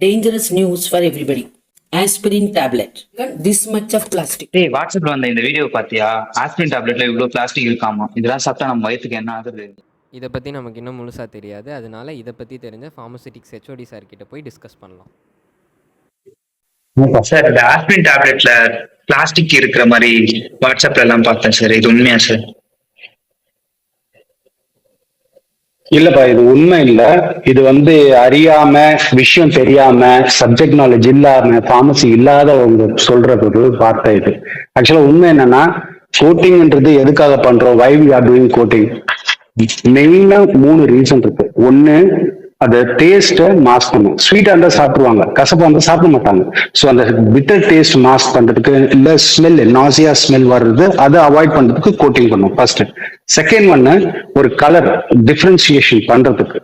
Dangerous news for everybody. Aspirin tablet. This much of plastic. வாட்ஸ்அப்ல வந்த இந்த video பாத்தியா? ஆஸ்பிரின் டேப்லெட்ல இவ்வளவு பிளாஸ்டிக் இருக்காமா. இதெல்லாம் சாப்பிட்டா நம்ம வயிற்றுக்கு என்ன ஆகுது? இதை பற்றி நமக்கு இன்னும் முழுசாக தெரியாது. அதனால இதை பற்றி தெரிஞ்ச ஃபார்மசூட்டிக்ஸ் ஹெச்ஓடி சார் கிட்ட போய் டிஸ்கஸ் பண்ணலாம். சார், இந்த ஆஸ்பிரின் டேப்லெட்ல பிளாஸ்டிக் இருக்கிற மாதிரி வாட்ஸ்அப்ல எல்லாம் பார்த்தேன் சார். இது உண்மையா சார்? இல்லப்பா, இது உண்மை இல்ல. இது அறியாம, விஷயம் தெரியாம, சப்ஜெக்ட் நாலேஜ் இல்லாம, பார்மசி இல்லாதவங்க சொல்ற ஒரு வார்த்தை இது. ஆக்சுவலா உண்மை என்னன்னா, கோட்டிங்ன்றது எதுக்காக பண்றோம்? Why we are doing coating? மெயினா 3 ரீசன் இருக்கு. ஒண்ணு, அந்த டேஸ்ட்டை மாஸ்க் பண்ணும். ஸ்வீட்டா இருந்தா சாப்பிடுவாங்க, கசப்பா இருந்தா சாப்பிட மாட்டாங்க. ஸோ அந்த பிட்டர் டேஸ்ட் மாஸ்க் பண்றதுக்கு, இல்ல ஸ்மெல், நாசியா ஸ்மெல் வர்றது, அதை அவாய்ட் பண்றதுக்கு கோட்டிங் பண்ணும் ஃபர்ஸ்ட். செகண்ட் ஒன்னு, ஒரு கலர் டிஃபரன்சியேஷன் பண்றதுக்கு.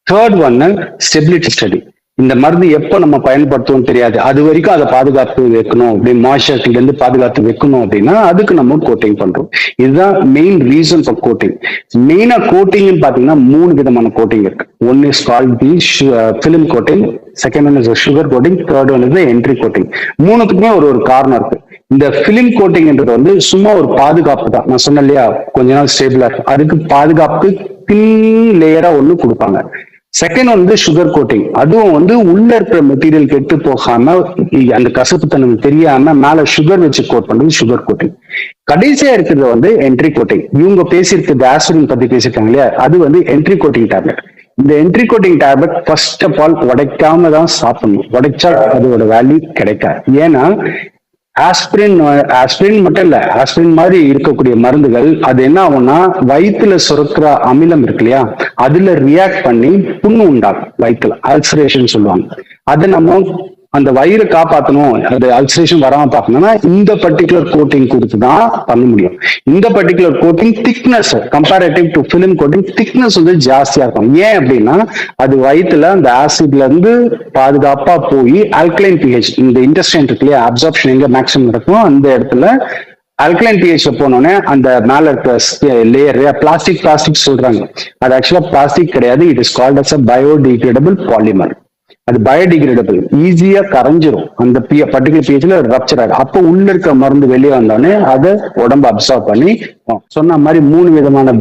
தேர்ட் ஒன்னு, ஸ்டெபிலிட்டி ஸ்டடி. இந்த மருந்து எப்போ நம்ம பயன்படுத்துவோம் தெரியாது, அது வரைக்கும் அதை பாதுகாத்து வைக்கணும், அப்படி மாய்ச்சர்ல இருந்து பாதுகாத்து வைக்கணும் அப்படின்னா அதுக்கு நம்ம கோட்டிங் பண்றோம். இதுதான் மெயின் ரீசன் ஃபார் கோட்டிங். மெயினா கோட்டிங் பாத்தீங்கன்னா 3 விதமான கோட்டிங் இருக்கு. One is called the film coating, second one is sugar coating, third one is enteric coating. மூணுத்துக்குமே ஒரு காரணம் இருக்கு. இந்த பிலிம் கோட்டிங்ன்றது சும்மா ஒரு பாதுகாப்பு தான். நான் சொன்னேன் இல்லையா, கொஞ்ச நாள் ஸ்டேபிளா இருக்கும், அதுக்கு பாதுகாப்பு தின் லேயரா ஒண்ணு கொடுப்பாங்க. Second sugar coating. அதுவும் உள்ள இருக்கிற மெட்டீரியல் கெட்டு போகாம, அந்த கசப்பு தன்மை தெரியாம மேல சுகர் வச்சு கோட் பண்றது சுகர் கோட்டிங். கடைசியா இருக்கிறது என்ட்ரி கோட்டிங். இவங்க பேசியிருக்கிறது ஆஸ்பிரின் பத்தி பேசியிருக்காங்க இல்லையா, அது என்ட்ரி கோட்டிங் டேப்லெட். இந்த enteric coating tablet first of all உடைக்காம தான் சாப்பிடணும். உடைச்சா அதோட வேல்யூ கிடைக்காது. ஏன்னா ஆஸ்பிரின் மட்டும் இல்ல, ஆஸ்பிரின் மாதிரி இருக்கக்கூடிய மருந்துகள் அது என்ன ஆகும்னா, வயிற்றுல சுரக்கிற அமிலம் இருக்கு இல்லையா, அதுல ரியாக்ட் பண்ணி புண்ணு உண்டாகும். வயிற்றுல அல்சரேஷன் சொல்லுவாங்க. அதை நம்ம அந்த வயிறு காப்பாற்றணும், அது அல்சரேஷன் வராம பார்க்கணும்னா இந்த பர்டிகுலர் கோட்டிங் கொடுத்து தான் பண்ண முடியும். இந்த particular coating thickness comparative to film coating thickness ஜாஸ்தியா இருக்கும். ஏன் அப்படின்னா, அது வயிற்றுல அந்த ஆசிட்ல இருந்து பாதுகாப்பா போய் ஆல்கலைன் பிஹெச், இந்த இன்டெஸ்டைன் இருக்கு இல்லையா, அப்சார்ப்ஷன் எங்க மேக்ஸிமம் இருக்கும் அந்த இடத்துல அல்கலைன் பிஹெச்ல போனோடனே அந்த மேல இருக்கிற லேயர் பிளாஸ்டிக் சொல்றாங்க. அது ஆக்சுவலா பிளாஸ்டிக் கிடையாது. It is called as a biodegradable polymer. அது பயோடிகிரேடபிள், ஈஸியா கரைஞ்சிரும். அந்த பர்டிகுலர் பிஹெச்ல ரப்சர் ஆகும். அப்போ உள்ள இருக்க மருந்து வெளியே வந்தோடனே அதை உடம்பு அப்சார்ப் பண்ணி, சொன்ன மாதிரி 3 விதமான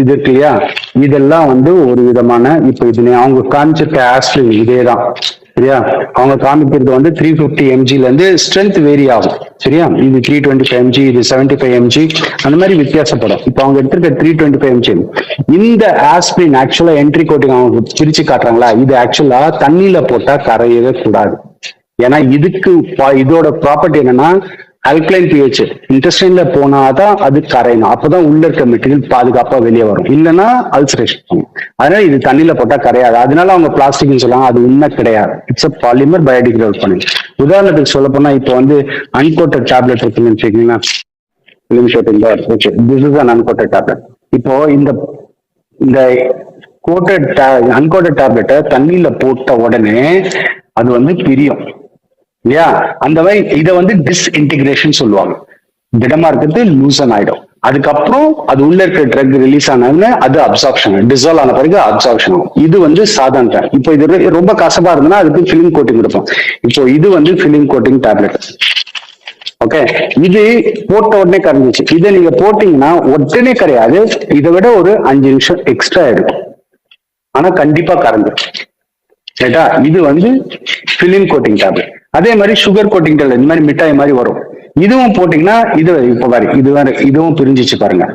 இது இருக்கு இல்லையா, இதெல்லாம் ஒரு விதமான, இப்ப இது அவங்க காமிச்சிருக்க ஆஸ்பிரின் இதேதான் சரியா. அவங்க காமிக்கிறது 350 mg இருந்து ஸ்ட்ரென்த் வேரி ஆகும் சரியா. இது 325 mg, இது 75 mg, அந்த மாதிரி வித்தியாசப்படும். இப்போ அவங்க எடுத்திருக்க 325 mg. இந்த ஆஸ்பிரின் ஆக்சுவலா என்ட்ரி கோட்டிங் அவங்க பிரிச்சு காட்டுறாங்களா, இது ஆக்சுவலா தண்ணியில போட்டா கரையவே கூடாது. ஏன்னா இதுக்கு இதோட ப்ராப்பர்ட்டி என்னன்னா, அல்கலைன் பிஹெச் இன்டெஸ்டைன்ல போனாதான் அது கரையணும். அப்பதான் உள்ள இருக்க மெட்டீரியல் பாதுகாப்பா வெளியே வரும், இல்லைன்னா அல்சரேஷன் பண்ணும். அதனால இது தண்ணியில போட்டா கரையாது. அதனால அவங்க பிளாஸ்டிக்னு சொல்லுவாங்க. அது உண்மை கிடையாது. இட்ஸ் அ பாலிமர் பயோடிகிரேட் பண்ணி. உதாரணத்துக்கு சொல்ல போனா, இப்போ அன்கோட்டட் டேப்லெட் இருக்குன்னு வச்சுக்கீங்களா, திஸ் இஸ் அன் அன்கோட்டட் டேப்லெட். இப்போ இந்த கோட்டட் அன்கோட்டட் டேப்லெட்டை தண்ணியில போட்ட உடனே அது பிரியும் இல்லையா. அந்த மாதிரி இதை டிஸ்இன்டிகிரேஷன் சொல்லுவாங்க. திடமா இருக்கிறது லூசன் ஆயிடும். அதுக்கப்புறம் அது உள்ள இருக்கிற ட்ரக் ரிலீஸ் ஆனதுன்னு அது அப்சார்ப்ஷன், டிசால்வ் ஆன பிறகு அப்சார்ப்ஷன் ஆகும். இது சாதாரண. இப்போ இது ரொம்ப கசப்பா இருந்ததுன்னா அதுக்கு ஃபிலிம் கோட்டிங் கொடுப்போம். இப்போ இது ஃபிலிம் கோட்டிங் டேப்லெட். ஓகே, இது போட்ட உடனே கரைஞ்சிச்சு. இதை நீங்க போட்டீங்கன்னா உடனே கரையாது, இதை விட ஒரு 5 நிமிஷம் எக்ஸ்ட்ரா எடுக்கும். ஆனா கண்டிப்பா கரைஞ்சிடும் ரைட்டா. இது பிலிம் கோட்டிங் டேப்லெட். அதே மாதிரி சுகர் கோட்டிங் டேப்லெட், இந்த மாதிரி மிட்டாய் மாதிரி வரும். இதுவும் போட்டீங்கன்னா இது இப்போ பாரு, இதுவும் பிரிஞ்சிச்சு பாருங்க,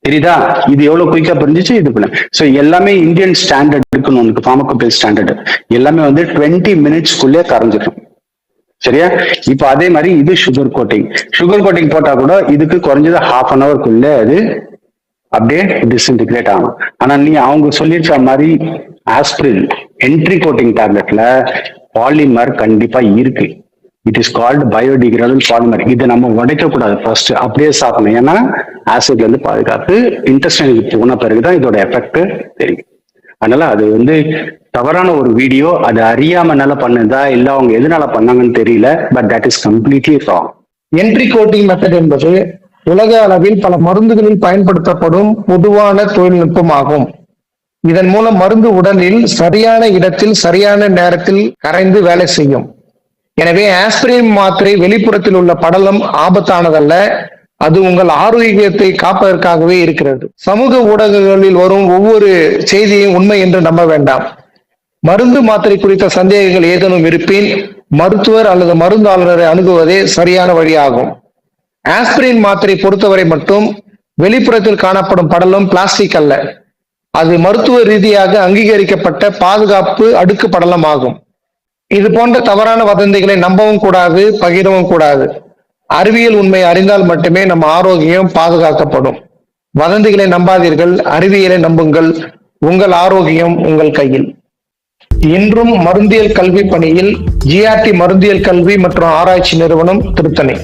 தெரியுதா? இது எவ்வளவு குயிக்கா பிரிஞ்சிச்சு. இது பண்ண சோ எல்லாமே இந்தியன் ஸ்டாண்டர்ட் இருக்கணும். உனக்கு பார்மகோபேஸ் ஸ்டாண்டர்ட் எல்லாமே 20 மினிட்ஸ்க்குள்ளே கரைஞ்சிடும் சரியா. இப்ப அதே மாதிரி இது சுகர் கோட்டிங் போட்டா கூட இதுக்கு குறைஞ்சது 1/2 hour அது அப்படியே டிஸ்இன்டிகிரேட் ஆகும். ஆனா அவங்க சொல்லியிருக்க மாதிரி ஆஸ்பிரின் என்ட்ரி கோட்டிங் டேப்லெட்ல பாலிமர் கண்டிப்பா இருக்கு. It is called biodegradable polymer. இதை நம்ம உடைக்க கூடாது, ஃபர்ஸ்ட் அப்படியே சாப்பிடணும். ஏன்னா ஆசிட்ல இருந்து பாதுகாத்து இன்டெஸ்டைனுக்கு போன பிறகுதான் இதோட எஃபெக்ட் தெரியும். அதனால அது தவறான ஒரு வீடியோ. அது அறியாமனால பண்ணதா இல்ல அவங்க எதனால பண்ணாங்கன்னு தெரியல. But that is completely wrong. Entry coating method என்பது உலக அளவில் பல மருந்துகளில் பயன்படுத்தப்படும் பொதுவான தொழில்நுட்பமாகும். இதன் மூலம் மருந்து உடலில் சரியான இடத்தில் சரியான நேரத்தில் கரைந்து வேலை செய்யும். எனவே ஆஸ்பிரின் மாத்திரை வெளிப்புறத்தில் உள்ள படலம் ஆபத்தானதல்ல, அது உங்கள் ஆரோக்கியத்தை காப்பதற்காகவே இருக்கிறது. சமூக ஊடகங்களில் வரும் ஒவ்வொரு செய்தியையும் உண்மை என்று நம்ப வேண்டாம். மருந்து மாத்திரை குறித்த சந்தேகங்கள் ஏதேனும் இருப்பின் மருத்துவர் அல்லது மருந்தாளரை அணுகுவதே சரியான வழியாகும். ஆஸ்பிரின் மாத்திரை பொறுத்தவரை மட்டும் வெளிப்புறத்தில் காணப்படும் படலம் பிளாஸ்டிக் அல்ல, அது மருத்துவ ரீதியாக அங்கீகரிக்கப்பட்ட பாதுகாப்பு அடுக்கு படலம் ஆகும். இது போன்ற தவறான வதந்திகளை நம்பவும் கூடாது, பகிரவும் கூடாது. அறிவியல் உண்மை அறிந்தால் மட்டுமே நம் ஆரோக்கியம் பாதுகாக்கப்படும். வதந்திகளை நம்பாதீர்கள், அறிவியலை நம்புங்கள். உங்கள் ஆரோக்கியம் உங்கள் கையில். இன்றும் மருந்தியல் கல்வி பணியில் GRT மருந்தியல் கல்வி மற்றும் ஆராய்ச்சி நிறுவனம், திருத்தணி.